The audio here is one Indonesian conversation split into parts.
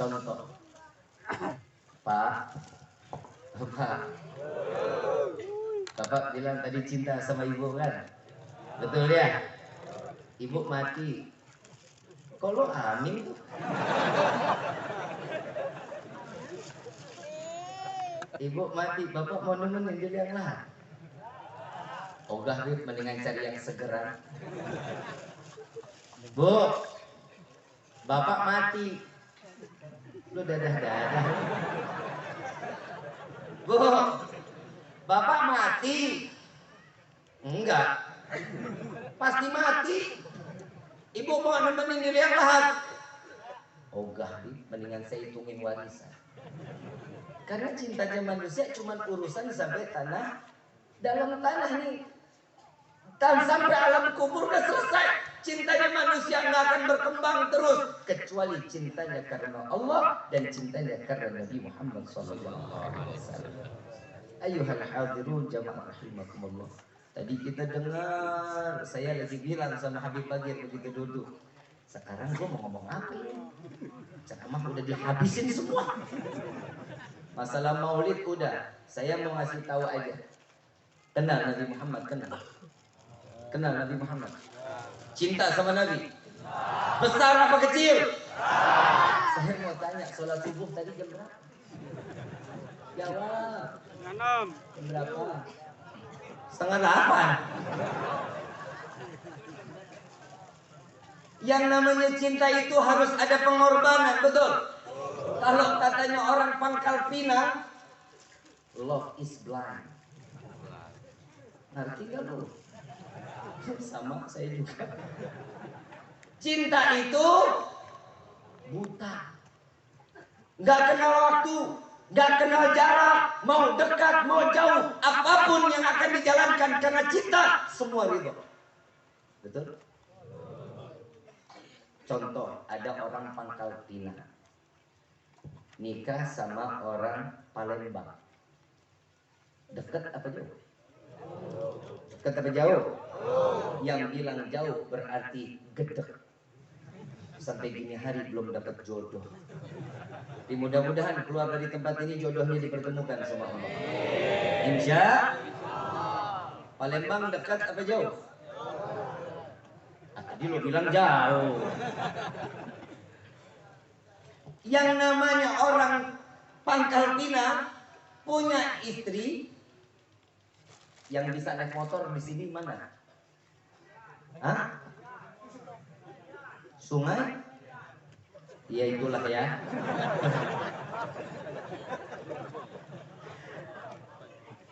Contoh, Pak, Bapak bilang tadi cinta sama ibu kan? Betul ya? Ibu mati. Kalau amin tuh. Ibu mati, Bapak mau nemenin dia yang lahat. Ogah Bib, mendingan cari yang segeran. Bu, Bapak mati. Lu dadah-dadah. Bu, Bapak mati. Enggak. Pasti mati. Ibu mau nemenin diri yang lahat. Ogah Bib, mendingan saya hitungin warisan. Karena cintanya manusia cuma urusan sampai tanah, dalam tanah nih. Dan sampai alam kubur udah selesai. Cintanya manusia nggak akan berkembang terus kecuali cintanya karena Allah dan cintanya karena Nabi Muhammad SAW. Ayuhal hadirun jamaah rahimakumullah. Tadi kita dengar, saya lagi bilang sama Habib Bagir begitu duduk. Sekarang gue mau ngomong apa ini? Ceramah udah dihabisin semua. Masalah maulid udah, saya mau ngasih tahu aja. Kenal Nabi Muhammad, kenal. Kenal Nabi Muhammad. Cinta sama Nabi. Besar apa kecil? Saya mau tanya, sholat subuh tadi jam berapa? Jawab. Jam berapa? 7:30. Yang namanya cinta itu harus ada pengorbanan, betul? Kalau katanya orang Pangkal Pinang, love is blind. Ngerti gak lu? Sama saya juga. Cinta itu buta. Gak kenal waktu, gak kenal jarak, mau dekat, mau jauh, apapun yang akan dijalankan karena cinta, semua ridho. Betul? Contoh, ada orang Pangkal Pinang nikah sama orang Palembang. Dekat apa jauh? Dekat apa jauh? Yang bilang jauh berarti gedek. Sampai gini hari belum dapat jodoh. Mudah-mudahan keluar dari tempat ini jodohnya dipertemukan sama Allah. Insya Palembang dekat apa jauh? Tadi lo bilang jauh. Yang namanya orang Pangkal Pinang punya istri yang bisa naik motor di sini mana? Hah? Sungai? Ya itulah ya.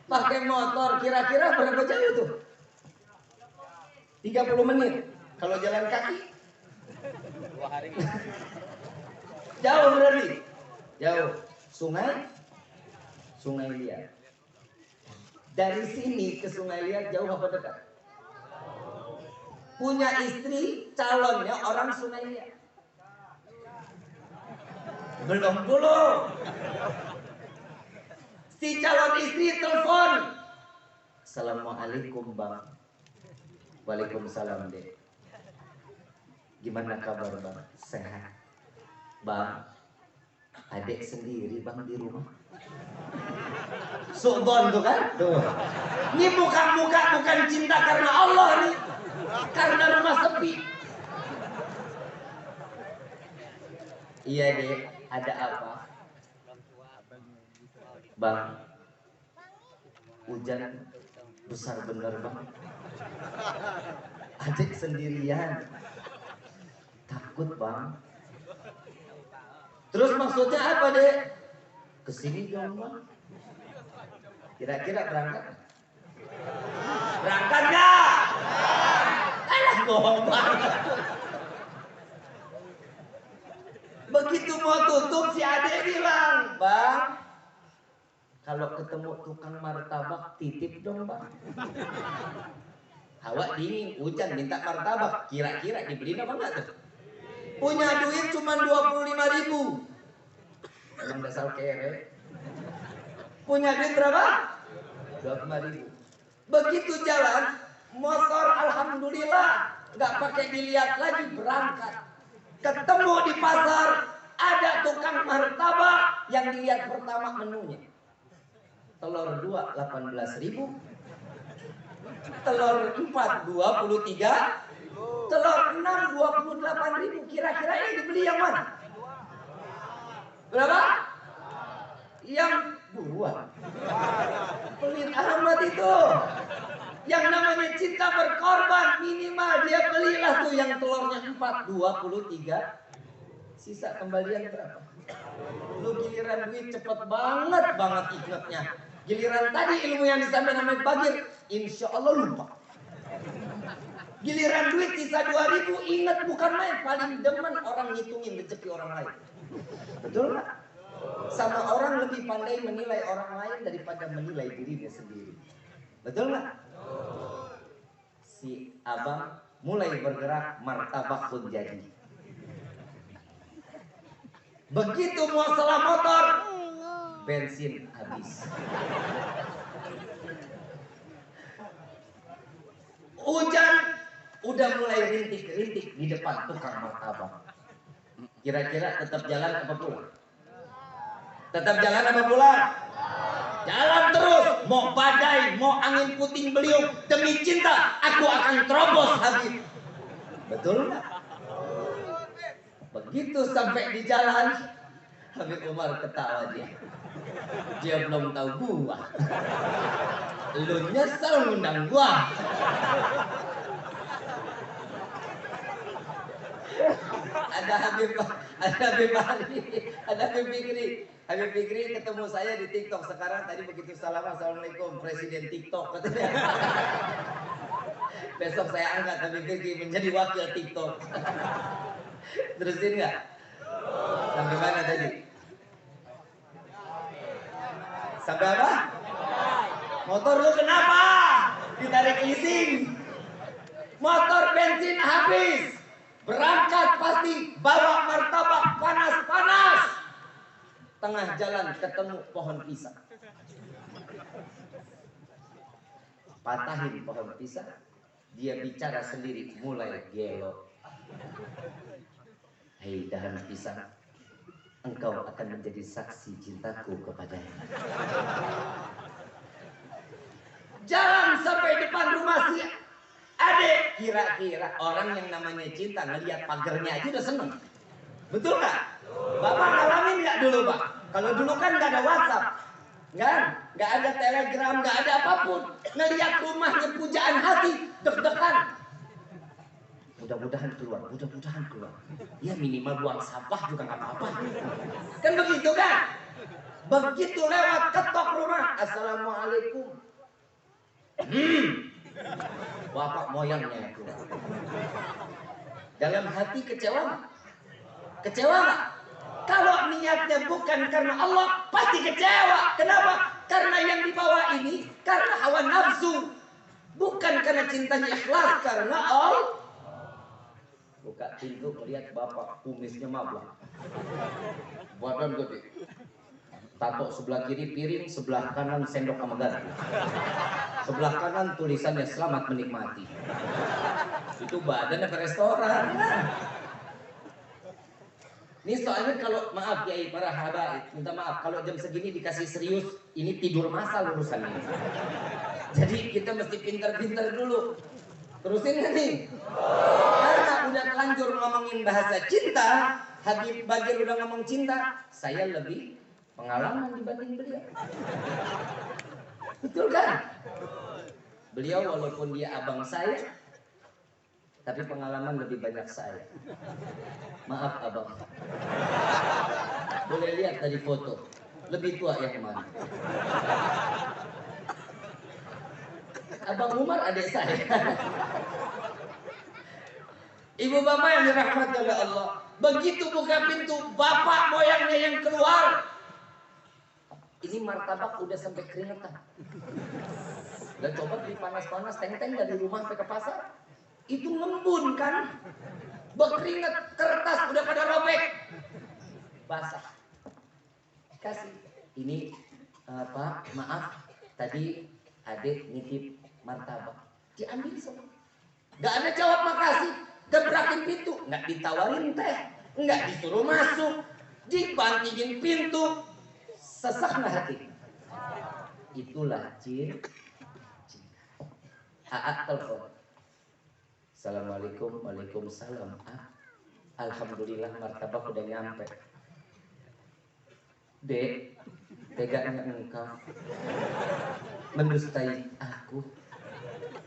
Pakai motor kira-kira berapa jauh tuh? 30 menit. Kalau jalan kaki 2 hari. Jauh berarti. Jauh. Sungai? Sungai Liat. Dari sini ke Sungai Liat jauh apa dekat? Punya istri calonnya orang Sungai Liat. Belum dulu. Si calon istri telepon. Assalamualaikum bang. Waalaikumsalam deh. Gimana kabar bang? Sehat. Bang, adik sendiri bang di rumah. Subon tuh kan? Tuh. Ini bukan cinta karena Allah nih. Karena rumah sepi. Iya deh, ada apa? Bang, hujan besar bener bang. Adik sendirian. Takut bang. Terus maksudnya apa deh? Kesini dong bang. Kira-kira berangkat? Berangkat gak? Alah gombal. Begitu mau tutup si adek bilang, bang, kalau ketemu tukang martabak titip dong bang. Hawa dingin, hujan minta martabak, kira-kira dibeliin apa enggak tuh? Punya duit cuma 25.000. Emang dasar kere. Punya duit berapa? 25.000. Begitu jalan, motor alhamdulillah nggak pakai dilihat lagi berangkat. Ketemu di pasar, ada tukang martabak yang dilihat pertama menunya. Telur 2 18.000, telur 4 23, telur 6 28.000. Kira-kira ini dibeli yang mana? Berapa? Yang 2. Pelit amat itu. Yang namanya cinta berkorban, minimal dia belilah tuh yang telurnya 4 23. Sisa kembalian berapa? Lu giliran duit cepet banget ingatnya. Giliran tadi ilmu yang disampaikan namanya Bagir, insya Allah lupa. Giliran duit sisa 2.000, ingat bukan main. Paling demen orang ngitungin rezeki orang lain. Betul nggak? Sama orang lebih pandai menilai orang lain daripada menilai dirinya sendiri. Betul nggak? Si abang mulai bergerak, martabak pun jadi. Begitu mau selah motor, bensin habis. Hujan udah mulai rintik-rintik di depan tukang martabak. Kira-kira tetap jalan apa pulang? Tetap jalan apa pulang? Jalan terus, mau badai, mau angin puting beliung, demi cinta aku akan terobos Habib. Betul nggak? Begitu sampai di jalan, Habib Umar ketawa dia. Dia belum tahu gua. Lu nyesel ngundang gua. Ada Habib Ali, ada Habib Fikri. Habib Fikri ketemu saya di TikTok sekarang. Tadi begitu salam, assalamualaikum Presiden TikTok katanya. Besok saya angkat Habib Fikri menjadi wakil TikTok. Terusin nggak? Sampai mana tadi? Sampai apa? Motor lu kenapa? Ditarik leasing. Motor bensin habis. Berangkat pasti bawa martabak panas-panas. Tengah jalan ketemu pohon pisang. Patahin pohon pisang. Dia bicara sendiri, mulai gelo. Hei dahan pisang, engkau akan menjadi saksi cintaku kepadanya. Jalan sampai depan rumah si adek. Kira-kira orang yang namanya cinta ngelihat pagernya aja udah seneng. Betul nggak? Bapak ngalamin nggak dulu Pak? Kalau dulu kan nggak ada WhatsApp, nggak ada Telegram, nggak ada apapun. Ngelihat rumahnya pujaan hati, deg-degan. Mudah-mudahan keluar. Ya minimal buang sampah juga nggak apa-apa. Kan begitu kan? Begitu lewat ketok rumah, assalamualaikum. Bapak moyangnya keluar. Dalam hati kecewa nggak? Kecewa nggak? Kalau niatnya bukan karena Allah, pasti kecewa. Kenapa? Karena yang dibawa ini karena hawa nafsu, bukan karena cintanya ikhlas, karena Allah. Buka pintu melihat bapak kumisnya mablak, badan gede, tato sebelah kiri piring, sebelah kanan sendok sama garpu, sebelah kanan tulisannya selamat menikmati. Itu badannya ke restoran. Ini soalnya kalau maaf ya para habaib, minta maaf kalau jam segini dikasih serius, ini tidur masal urusan ini. Jadi kita mesti pintar-pintar dulu. Terusin nggak nih? Karena udah telanjur ngomongin bahasa cinta, Habib Bagir udah ngomong cinta, saya lebih pengalaman dibanding beliau. Betul kan? Beliau walaupun dia abang saya, tapi pengalaman lebih banyak saya. Maaf abang. Boleh lihat dari foto, lebih tua yang mana? Abang Umar adik saya. Ibu bapak yang dirahmati oleh Allah, begitu buka pintu, bapak moyangnya yang keluar. Ini martabak udah sampai keringetan. Dan coba dipanas-panas, teng-teng dari rumah sampai ke pasar, itu ngembun kan, berkeringat, kertas udah pada robek, basah. Kasih, ini Pak, maaf, tadi adik nitip martabak, diambil semua. Gak ada jawab makasih, gebrakin pintu, nggak ditawarin teh, nggak disuruh masuk, dibantingin pintu, sesakna hati. Itulah cinta. Telepon. Assalamualaikum, waalaikumsalam. Alhamdulillah martabak udah nyampe. Dek, teganya engkau mendustai aku.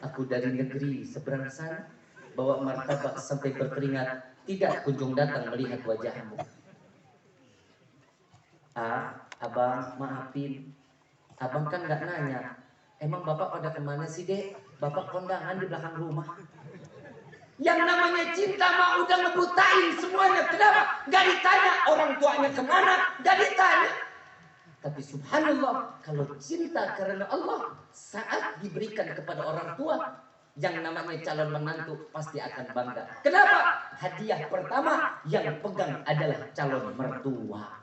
Aku dari negeri seberang sana, bawa martabak sampai berkeringat, tidak kunjung datang melihat wajahmu. Abang, maafin. Abang kan gak nanya. Emang bapak pada kemana sih, Dek? Bapak kondangan di belakang rumah. Yang namanya cinta mah udah ngebutain semuanya. Kenapa? Gak ditanya orang tuanya kemana, gak ditanya. Tapi subhanallah, kalau cinta karena Allah, saat diberikan kepada orang tua, yang namanya calon menantu pasti akan bangga. Kenapa? Hadiah pertama yang pegang adalah calon mertua.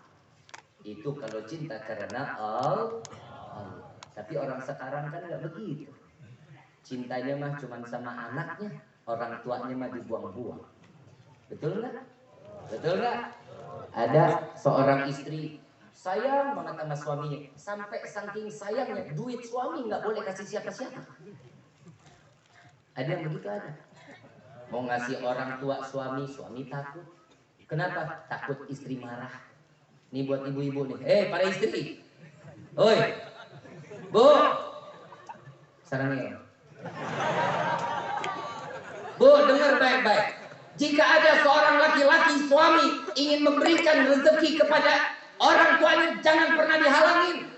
Itu kalau cinta karena Allah. Tapi orang sekarang kan gak begitu. Cintanya mah cuma sama anaknya, orang tuanya mah dibuang-buang. Betul nggak? Betul nggak? Ada seorang istri sayang banget sama suaminya, sampai saking sayangnya duit suami nggak boleh kasih siapa-siapa. Ada yang begitu ada. Mau ngasih orang tua suami takut. Kenapa? Takut istri marah. Nih buat ibu-ibu nih. Para istri. Oi. Bu. Sarangnya. Bu, dengar baik-baik. Jika ada seorang laki-laki suami ingin memberikan rezeki kepada orang tuanya, jangan pernah dihalangin.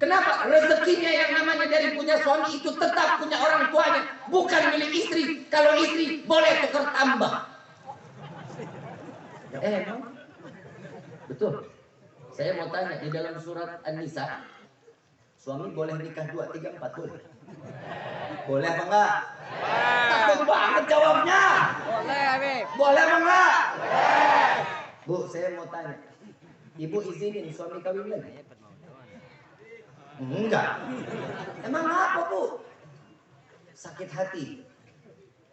Kenapa? Rezekinya yang namanya dari punya suami itu tetap punya orang tuanya, bukan milik istri. Kalau istri boleh tukar tambah. Emang? Betul. Saya mau tanya, di dalam surat An-Nisa, suami boleh nikah 2, 3, 4 boleh? Boleh apa enggak? Takut banget jawabnya. Boleh, Habib. Boleh apa enggak? Boleh. Bu, saya mau tanya. Ibu izinin suami kawin lagi? Enggak. Emang apa, Bu? Sakit hati.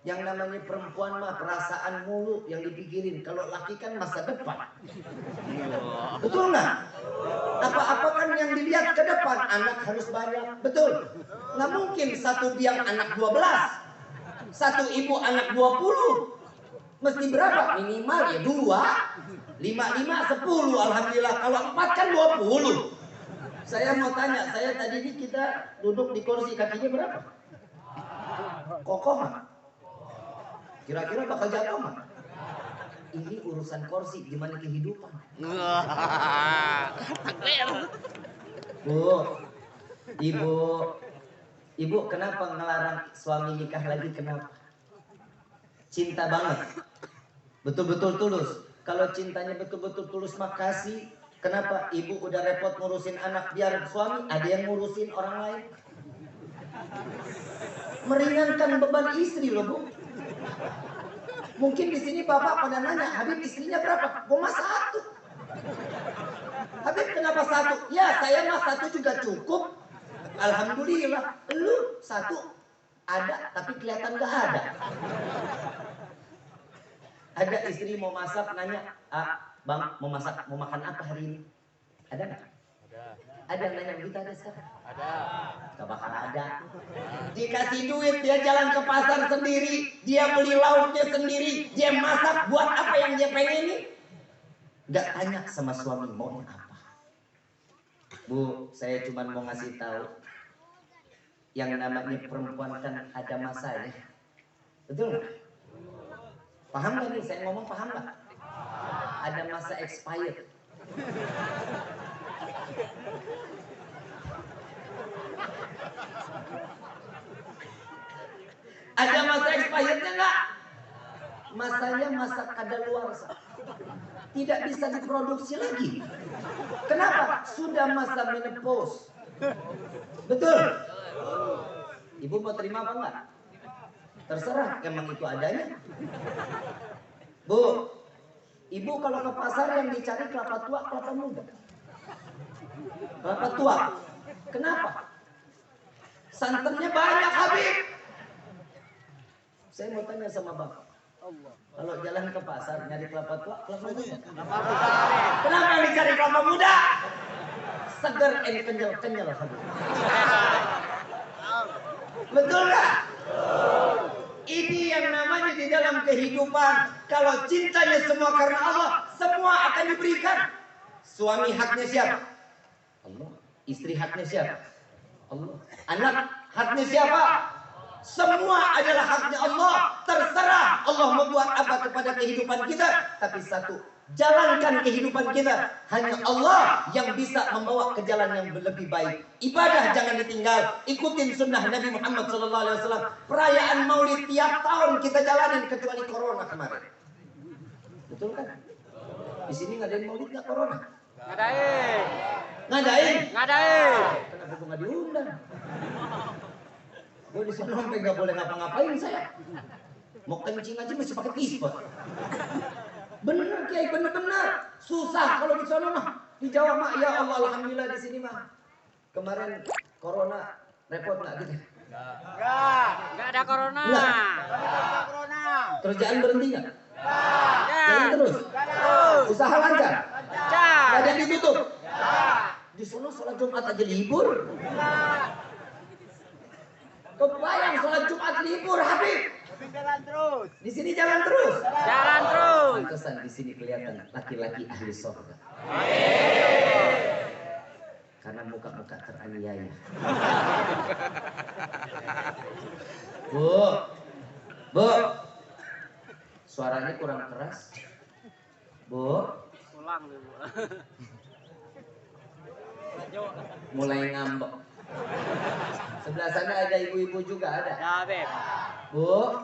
Yang namanya perempuan mah perasaan mulu yang dipikirin. Kalau laki kan masa depan. Betul nggak? Apa-apa kan yang dilihat ke depan. Anak harus banyak. Betul. Nggak mungkin satu biang anak 12. Satu ibu anak 20. Mesti berapa? Minimal ya 2. 5, 10. Alhamdulillah. Kalau 4 kan 20. Saya mau tanya. Saya tadi ini kita duduk di kursi. Kakinya berapa? Kokoh nggak? Kira-kira bakal jatuh nggak? Ini urusan kursi, gimana kehidupan? Bu, ibu kenapa ngelarang suami nikah lagi? Kenapa? Cinta banget, betul-betul tulus. Kalau cintanya betul-betul tulus, makasih. Kenapa? Ibu udah repot ngurusin anak, biar suami ada yang ngurusin orang lain. Meringankan beban istri loh, Bu. Mungkin di sini bapak pada nanya, Habib istrinya berapa? Gua mah 1. Habib kenapa 1? Ya saya mah 1 juga cukup. Alhamdulillah. Lu 1 ada tapi kelihatan gak ada. Ada istri mau masak nanya, Bang mau masak, mau makan apa hari ini? Ada nggak? Ada yang nanya begitu ada sekarang? Ada. Gak bakal ada. Dikasih duit dia jalan ke pasar sendiri, dia beli lauknya sendiri, dia masak buat apa yang dia pengen ini. Gak tanya sama suami maunya apa. Bu, saya cuma mau ngasih tahu, yang namanya perempuan kan ada masanya. Betul nggak? Paham nggak nih? Saya ngomong paham nggak? Ada masa expired. Ada masa expirednya nggak? Masanya masa kadaluarsa. Tidak bisa diproduksi lagi. Kenapa? Sudah masa menopause. Betul? Ibu mau terima apa enggak? Terserah, emang itu adanya. Bu, ibu kalau ke pasar yang dicari kelapa tua, kelapa muda. Kelapa tua. Kenapa? Santannya banyak, Habib. Saya mau tanya sama Bapak. Kalau jalan ke pasar nyari kelapa tua, kelapa muda. Kelapa muda, Habib. Kenapa dicari kelapa muda? Seger and kenyal-kenyal, Habib. Betul nggak? Ini yang namanya di dalam kehidupan. Kalau cintanya semua karena Allah, semua akan diberikan. Suami haknya siapa? Allah. Istri haknya siapa? Allah. Anak haknya siapa? Semua adalah haknya Allah. Terserah Allah membuat apa kepada kehidupan kita. Tapi satu, jalankan kehidupan kita. Hanya Allah yang bisa membawa ke jalan yang lebih baik. Ibadah jangan ditinggal. Ikutin sunnah Nabi Muhammad SAW. Perayaan Maulid tiap tahun kita jalanin kecuali Corona kemarin. Betul kan? Di sini ngadain Maulid nggak Corona? Ngadain. Ngadain? Ngadain. Kenapa gue nggak diundang? Gue di sana sampai nggak boleh ngapa-ngapain saya. Mau kencing aja masih pakai pispot. Bener Kiai, bener-bener susah kalau di sana mah. Di Jawa mah ya Allah alhamdulillah, di sini mah. Kemarin corona repot nggak gitu? Enggak ada corona. Enggak. Enggak ada corona. Kerjaan berhenti nggak? Ya. Jalan terus. Terus. Usaha lancar. Lancar. Nggak ada yang ditutup. Di sana sholat Jumat aja libur. Kebayang sholat Jumat libur, Habib. Tapi jalan terus. Di sini jalan terus. Jalan terus. Pantesan di sini kelihatan laki-laki ahli surga. Karena muka-muka teraniaya. Bu, suaranya kurang keras. Bu, Pulang dulu. mulai ngambek. Sebelah sana ada ibu-ibu juga ada. Ya, Habib. Bu.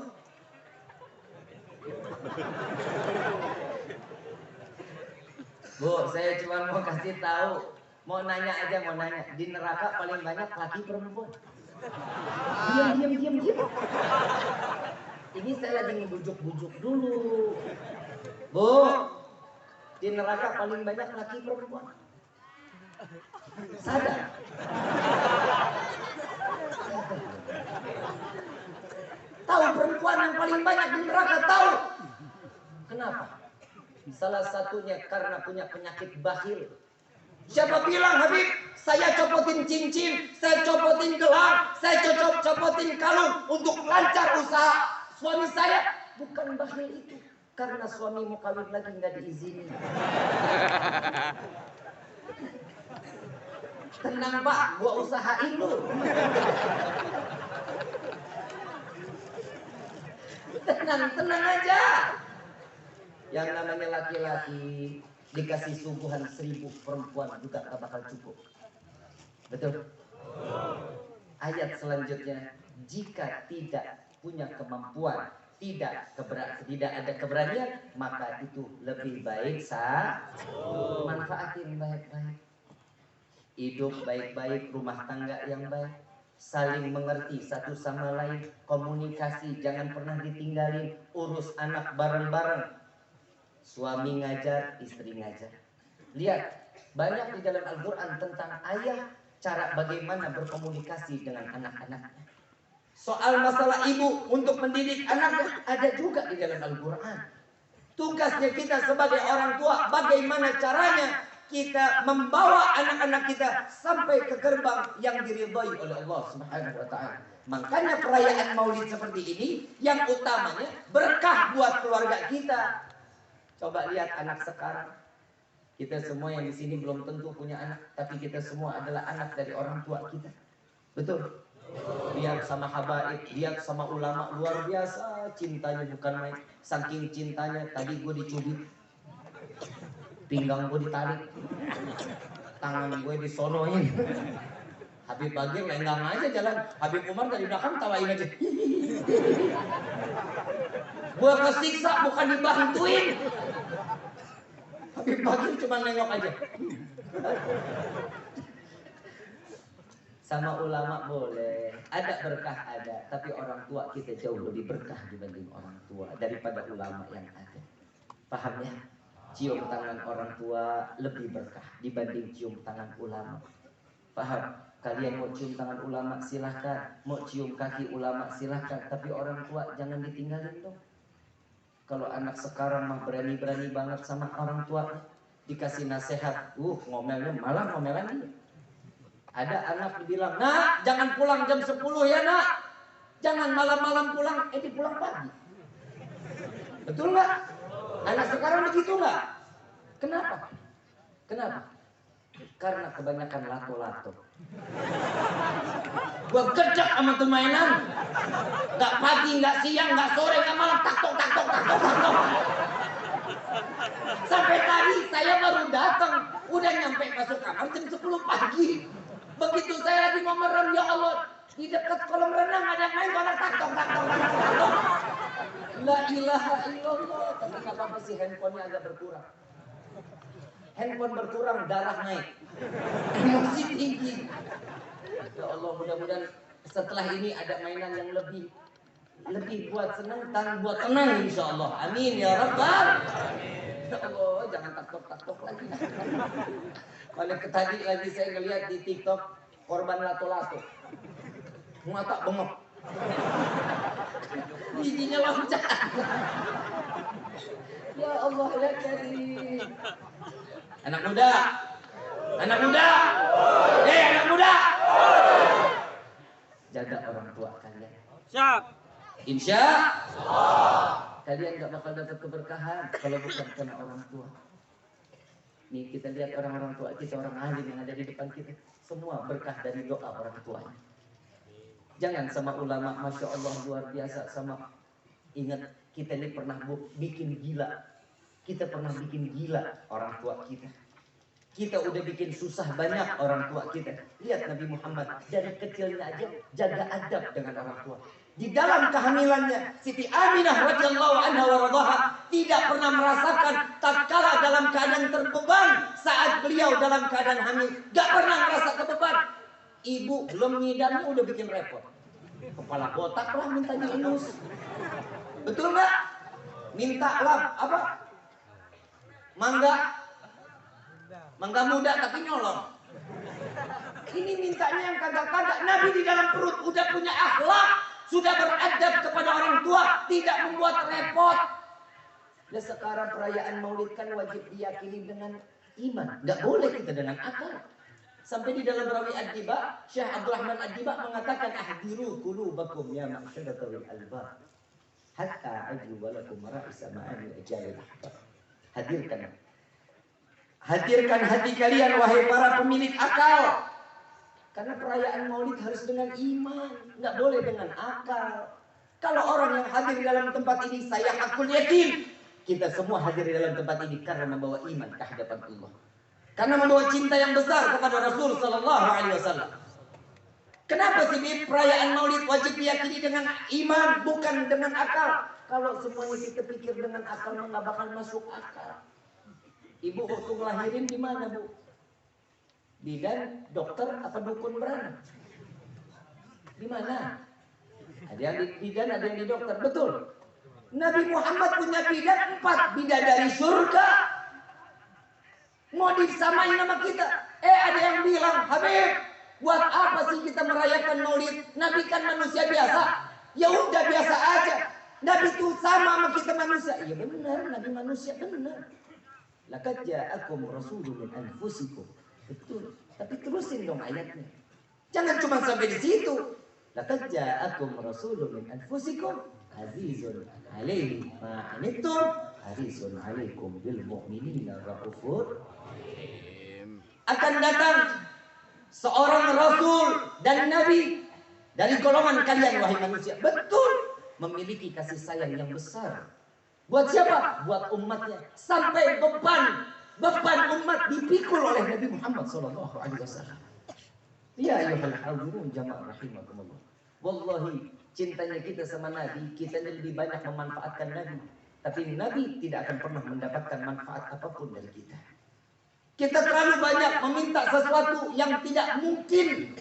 Bu, saya cuma mau kasih tahu, mau nanya aja, mau nanya. Di neraka paling banyak laki perempuan. Diam. Ini saya lagi ngebujuk-bujuk dulu. Bu, di neraka paling banyak laki perempuan. Sadar. Tahu perempuan yang paling banyak di neraka, tahu. Kenapa? Salah satunya karena punya penyakit bakhil. Siapa bilang, Habib, saya copotin cincin, saya copotin gelang, saya copotin kalung untuk lancar usaha suami saya? Bukan bakhil itu. Karena suami mau kawin lagi nggak diizini. Tenang Pak, gua usahain lu. Tenang aja. Yang namanya laki-laki dikasih suguhan 1000 perempuan juga gak bakal cukup. Betul? Ayat selanjutnya, jika tidak punya kemampuan, tidak ada keberanian, maka itu lebih baik manfaatin baik-baik. Hidup baik-baik, rumah tangga yang baik, saling mengerti satu sama lain, komunikasi, jangan pernah ditinggalin, urus anak bareng-bareng. Suami ngajar, istri ngajar. Lihat, banyak di dalam Al-Quran tentang ayah, cara bagaimana berkomunikasi dengan anak-anaknya. Soal masalah ibu untuk mendidik anaknya ada juga di dalam Al-Quran. Tugasnya kita sebagai orang tua, bagaimana caranya kita membawa anak-anak kita sampai ke gerbang yang diridhai oleh Allah Subhanahu wa taala. Makanya perayaan Maulid seperti ini yang utamanya berkah buat keluarga kita. Coba lihat anak sekarang. Kita semua yang di sini belum tentu punya anak, tapi kita semua adalah anak dari orang tua kita. Betul? Lihat sama habaib, lihat sama ulama, luar biasa cintanya, bukan main. Saking cintanya, tadi gue dicubit, pinggang gue ditarik, tangan gue disonoin. Habib Bagir lenggang aja jalan, Habib Umar dari belakang tawain aja. Gue kesiksa bukan dibantuin. Habib Bagir cuma nengok aja. Sama ulama boleh, ada berkah ada, tapi orang tua kita jauh lebih berkah dibanding orang tua daripada ulama yang ada. Paham ya? Cium tangan orang tua lebih berkah dibanding cium tangan ulama. Paham? Kalian mau cium tangan ulama silahkan, mau cium kaki ulama silahkan, tapi orang tua jangan ditinggalin dong. Kalau anak sekarang mah berani-berani banget sama orang tua, dikasih nasihat, ngomelnya malah ngomelan dia. Ada anak dibilang, nak jangan pulang jam 10 ya nak, jangan malam-malam pulang, pulang pagi. Betul nggak? Anak sekarang begitu nggak? Kenapa? Kenapa? Karena kebanyakan lato-lato. Gua kerja sama tuh mainan, nggak pagi, nggak siang, nggak sore, nggak malam, tak-tok. Sampai tadi saya baru datang, udah nyampe masuk kamar jam 10 pagi. Begitu saya lagi mau merem, ya Allah, di dekat kolam renang ada yang main bola tak-tok. La ilaha illallah. Tapi nggak apa-apa sih, handphonenya agak berkurang. Handphone berkurang, darah naik, emosi tinggi. Ya Allah, mudah-mudahan setelah ini ada mainan yang lebih buat senang dan buat tenang insya Allah. Amin ya Rabbal. Ya Allah, jangan tak-tok lagi. Kalau tadi lagi saya ngeliat di TikTok korban lato-lato, mata bengok, giginya loncat. Ya Allah ya Karim. Anak muda, anak muda, jaga orang tua kalian. Siap. Insya kalian gak bakal dapat keberkahan kalau bukan karena orang tua. Nih kita lihat orang-orang tua kita, orang alim yang ada di depan kita, semua berkah dari doa orang tua. Jangan sama ulama, masya Allah luar biasa, sama ingat kita ini pernah bikin gila. Kita pernah bikin gila orang tua kita. Kita udah bikin susah banyak orang tua kita. Lihat Nabi Muhammad dari kecilnya aja jaga adab dengan orang tua. Di dalam kehamilannya Siti Aminah radhiyallahu anha wa radhaha tidak pernah merasakan tatkala dalam keadaan terbeban saat beliau dalam keadaan hamil. Gak pernah merasa kebeban. Ibu belum ngidamnya udah bikin repot. Kepala botak lah minta dielus. Betul nggak? Minta lah apa? Mangga muda tapi nyolong. Ini mintanya yang kagak-kagak. Nabi di dalam perut udah punya akhlak, sudah beradab kepada orang tua, tidak membuat repot. Dan sekarang perayaan Maulid kan wajib diyakini dengan iman. Nggak boleh kita dengan akal. Sampai di dalam Rawi Ad-Diba, Syekh Abdurrahman Ad-Diba mengatakan, ahdiru qulubakum ya ma'syaratul albab, hatta ajlu walakum ra'isa ma'ani ajalil. Hadirkan hati kalian wahai para pemilik akal. Karena perayaan Maulid harus dengan iman, nggak boleh dengan akal. Kalau orang yang hadir di dalam tempat ini, saya hakul yakin kita semua hadir di dalam tempat ini karena membawa iman ke hadapan Allah. Karena membawa cinta yang besar kepada Rasul sallallahu alaihi wasallam. Kenapa sih perayaan Maulid wajib diyakini dengan iman, bukan dengan akal? Kalau semuanya kita pikir dengan akal, nggak bakal masuk akal. Ibu waktu ngelahirin di mana, Bu? Bidan, dokter, apa dukun beranak? Di mana? Ada yang di bidan, ada yang di dokter. Betul. Nabi Muhammad punya bidan 4, bidadari surga. Mau disamain sama kita? Ada yang bilang, Habib, buat apa sih kita merayakan Maulid? Nabi kan manusia biasa. Ya udah biasa aja. Nabi itu sama kita manusia. Iya benar, Nabi manusia benar. Laqad ja'akum rasulun min anfusikum. Betul. Tapi terusin dong ayatnya. Jangan cuma sampai di situ. Laqad ja'akum rasulun min anfusikum azizun 'alaihi ma 'anittum harisun 'alaikum bil mu'minina raufur. Akan datang seorang rasul dan nabi dari golongan kalian wahai manusia. Betul. Memiliki kasih sayang yang besar. Buat siapa? Buat umatnya. Sampai beban umat dipikul oleh Nabi Muhammad sallallahu alaihi wasallam. Ya ayyuhal hadirun jamaah rahimakumullah. Wallahi cintanya kita sama Nabi, kita ini lebih banyak memanfaatkan Nabi. Tapi Nabi tidak akan pernah mendapatkan manfaat apapun dari kita. Kita terlalu banyak meminta sesuatu yang tidak mungkin.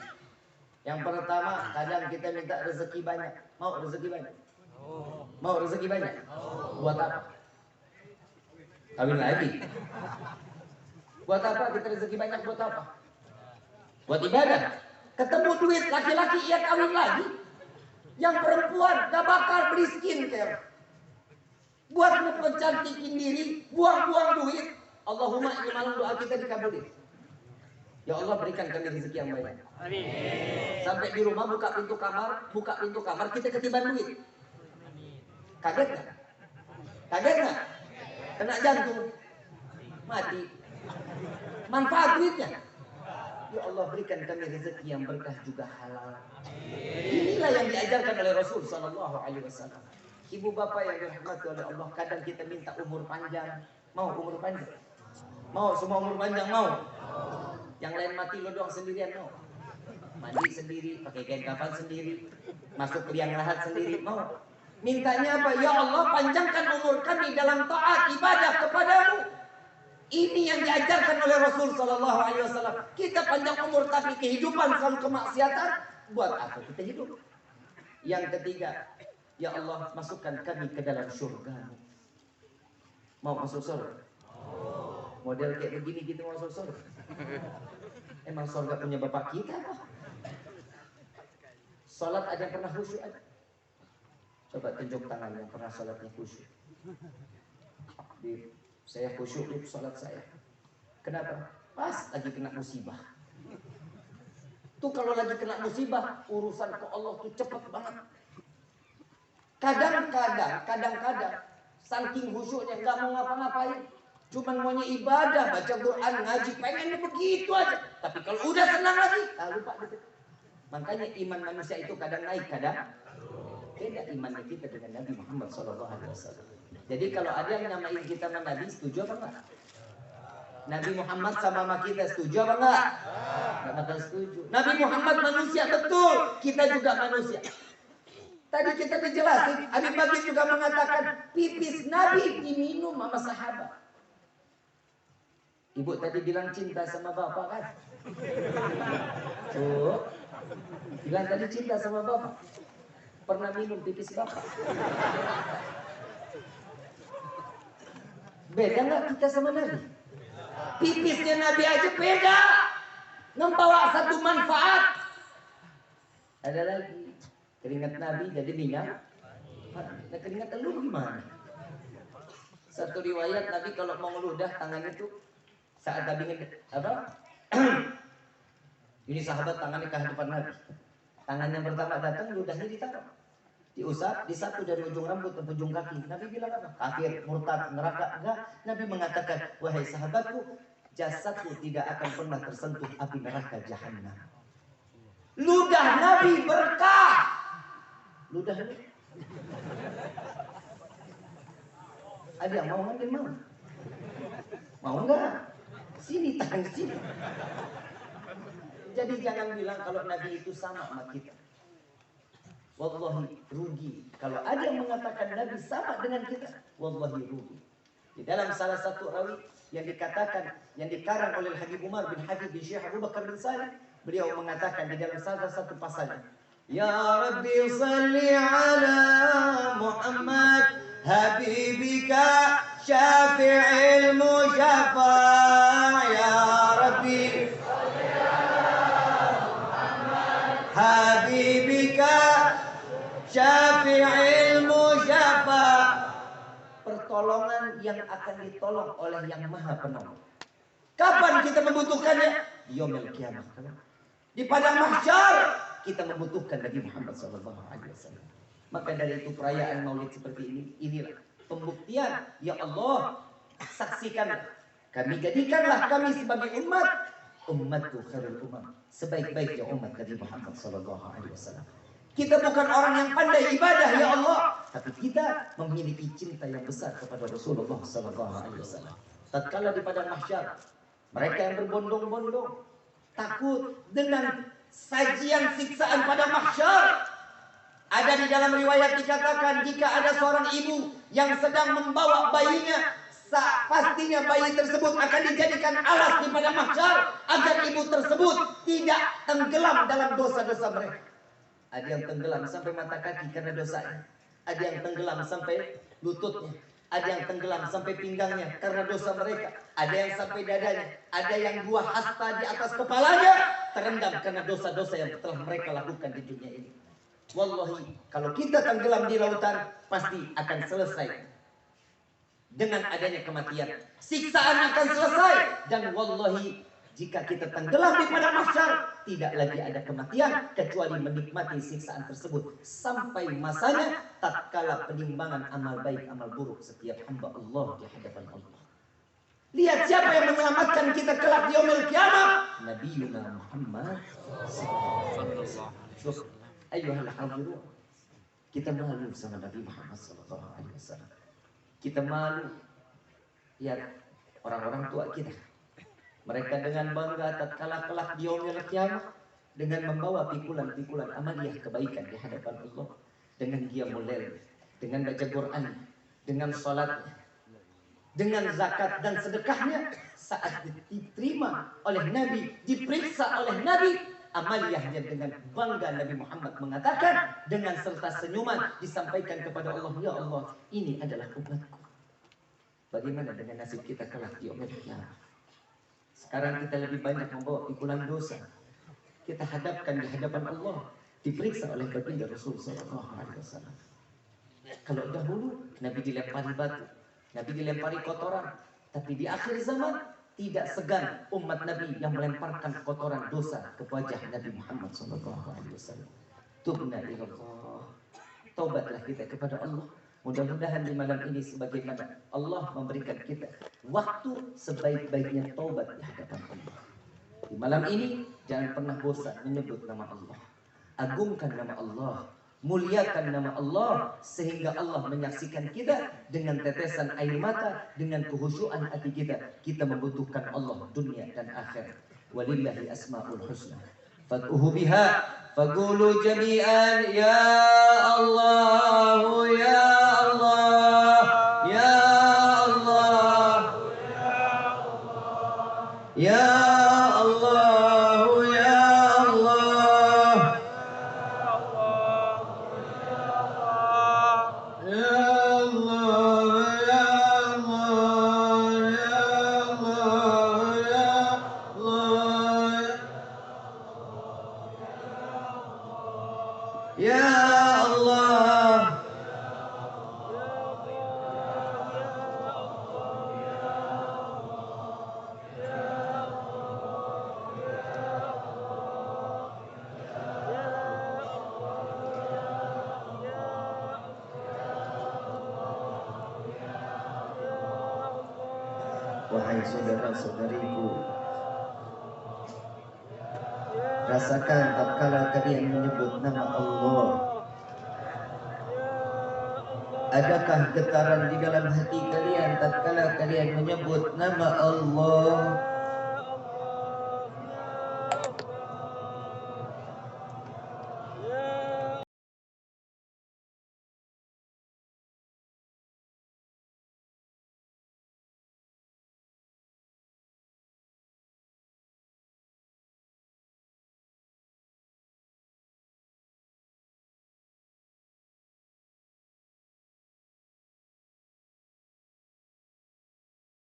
Yang pertama, kadang kita minta rezeki banyak. Mau rezeki banyak? Mau rezeki banyak? Buat apa? Kawin lagi. Buat apa kita rezeki banyak? Buat apa? Buat ibadah. Ketemu duit laki-laki, ia kawin lagi. Yang perempuan gak bakal beli skincare. buat mempercantikin diri, buang-buang duit. Allahumma ini malam doa kita dikabulin. Ya Allah berikan kami rezeki yang banyak. Amin. Sampai di rumah buka pintu kamar kita ketiban duit. Kaget nggak? Kaget nggak? Kena jantung, mati. Manfaat duitnya. Ya Allah berikan kami rezeki yang berkah juga halal. Inilah yang diajarkan oleh Rasul Sallallahu Alaihi Wasallam. Ibu bapak yang dirahmati oleh Allah, kadang kita minta umur panjang. Mau umur panjang? Mau semua umur panjang mau? Yang lain mati lo doang sendirian mau? Mandi sendiri, pakai kain kafan sendiri, masuk ke liang lahat sendiri mau? Mintanya apa? Ya Allah panjangkan umur kami dalam taat ibadah kepadamu. Ini yang diajarkan oleh Rasul Sallallahu Alaihi Wasallam. Kita panjang umur tapi kehidupan selalu kemaksiatan, buat apa kita hidup? Yang ketiga, ya Allah masukkan kami ke dalam surga. Mau masuk surga? Model kayak begini gitu mau masuk surga? Emang surga punya bapak kita apa? Salat ada yang pernah khusyuk ada? Coba tunjuk tangan yang pernah salatnya khusyuk. Saya khusyuk di salat saya. Kenapa? Pas lagi kena musibah. Tuh kalau lagi kena musibah, urusan ke Allah tuh cepet banget. Kadang-kadang saking khusyuknya nggak mau ngapa-ngapain, cuman maunya ibadah, baca Quran, ngaji, pengennya begitu aja. Tapi kalau udah senang lagi, lupa gitu. Makanya iman manusia itu kadang naik, kadang beda imannya kita dengan Nabi Muhammad SAW. Jadi kalau ada yang nyamain kita sama Nabi, setuju apa enggak? Nabi Muhammad sama kita, setuju apa enggak? Enggak bakal setuju. Nabi Muhammad manusia, betul. Kita juga manusia. Tadi kita dijelasin, Habib Bagir juga mengatakan pipis Nabi diminum sama sahabat. Ibu tadi bilang cinta sama bapak kan? Tuh, bilang tadi cinta sama bapak. Pernah minum pipis bapak? Beda nggak kita sama Nabi? Pipisnya Nabi aja beda, membawa satu manfaat. Ada lagi, keringat Nabi jadi minyak. Nah, keringat lu gimana? Satu riwayat Nabi kalau mau ngeludah tangannya tuh saat Nabi apa? Ini sahabat tangannya ke hadapan Nabi. Tangan yang pertama datang, ludahnya ditaruh, diusap, disapu dari ujung rambut ke ujung kaki. Nabi bilang apa? Kafir, murtad, neraka. Enggak. Nabi mengatakan, wahai sahabatku, jasadku tidak akan pernah tersentuh api neraka jahanam. Ludah Nabi berkah. Ludah Nabi. Ada yang mau ngambil mau? Mau enggak? Sini, tangan sini. Jadi jangan bilang kalau Nabi itu sama kita. Wallahi rugi. Kalau ada yang mengatakan Nabi sama dengan kita, wallahi rugi. Di dalam salah satu rawi yang dikatakan, yang dikarang oleh Habib Umar bin Habib bin Syekh Abu Bakar bin Salih, beliau mengatakan di dalam salah satu pasalnya, Ya Rabbi salli ala Muhammad habibika syafi'il musyafa' ya Rabbi habibika syafi'il musyafa', pertolongan yang akan ditolong oleh yang maha penolong. Kapan kita membutuhkannya? Yaumil qiyamah. Di padang mahsyar kita membutuhkan Nabi Muhammad SAW. Maka dari itu perayaan Maulid seperti ini, inilah pembuktian. Ya Allah, saksikan kami, jadikanlah kami sebagai ummatu khairul umam, sebaik-baiknya umat Nabi Muhammad SAW. Kita bukan orang yang pandai ibadah ya Allah, tapi kita memiliki cinta yang besar kepada Rasulullah SAW. Tatkala di padang mahsyar, mereka yang berbondong-bondong takut dengan sajian siksaan pada mahsyar. Ada di dalam riwayat dikatakan jika ada seorang ibu yang sedang membawa bayinya, pastinya bayi tersebut akan dijadikan alas di padang mahsyar agar ibu tersebut tidak tenggelam dalam dosa-dosa mereka. Ada yang tenggelam sampai mata kaki karena dosanya, ada yang tenggelam sampai lututnya, ada yang tenggelam sampai pinggangnya karena dosa mereka, ada yang sampai dadanya, ada yang dua hasta di atas kepalanya terendam karena dosa-dosa yang telah mereka lakukan di dunia ini. Wallahi, kalau kita tenggelam di lautan pasti akan selesai dengan adanya kematian. Siksaan akan selesai. Dan wallahi, jika kita tenggelam di padang mahsyar, tidak lagi ada kematian kecuali menikmati siksaan tersebut sampai masanya tatkala penimbangan amal baik amal buruk setiap hamba Allah di hadapan Allah. Lihat siapa yang menyelamatkan kita kelak di yaumil kiamah, Nabiuna Muhammad sallallahu alaihi wasallam. Ayyuhal hadirun, kita malu sama Nabi Muhammad sallallahu alaihi wasallam. Kita malu lihat orang-orang tua kita. Mereka dengan bangga tatkala kelak di yaumil kiamah dengan membawa pikulan-pikulan amaliyah kebaikan di hadapan Allah, dengan qiyamul lail, dengan baca Quran, dengan salat, dengan zakat dan sedekahnya. Saat diterima oleh Nabi, diperiksa oleh Nabi, amaliyahnya dengan bangga Nabi Muhammad mengatakan dengan serta senyuman disampaikan kepada Allah, ya Allah, ini adalah umatku. Bagaimana dengan nasib kita kelak di yaumil kiamah? Sekarang kita lebih banyak membawa pikulan dosa. Kita hadapkan di hadapan Allah, diperiksa oleh baginda Rasul sallallahu alaihi wasallam. Kalau dahulu Nabi dilempari batu, Nabi dilempari kotoran, tapi di akhir zaman tidak segan umat Nabi yang melemparkan kotoran dosa ke wajah Nabi Muhammad sallallahu alaihi wasallam. Tubna ilallah. Taubatlah kita kepada Allah. Mudah-mudahan di malam ini sebagaimana Allah memberikan kita waktu sebaik-baiknya taubat di hadapan Allah. Di malam ini jangan pernah bosan menyebut nama Allah. Agungkan nama Allah, muliakan nama Allah sehingga Allah menyaksikan kita dengan tetesan air mata, dengan kehusyuan hati kita. Kita membutuhkan Allah dunia dan akhirat. Walillahi asmaul husna fad'uhu biha faqulu jami'an ya Allah ya Allah ya Allah ya Allah ya Allah ya Allah. Wahai saudara-saudariku, rasakan tatkala kalian menyebut nama Allah. Adakah getaran di dalam hati kalian tatkala kalian menyebut nama Allah?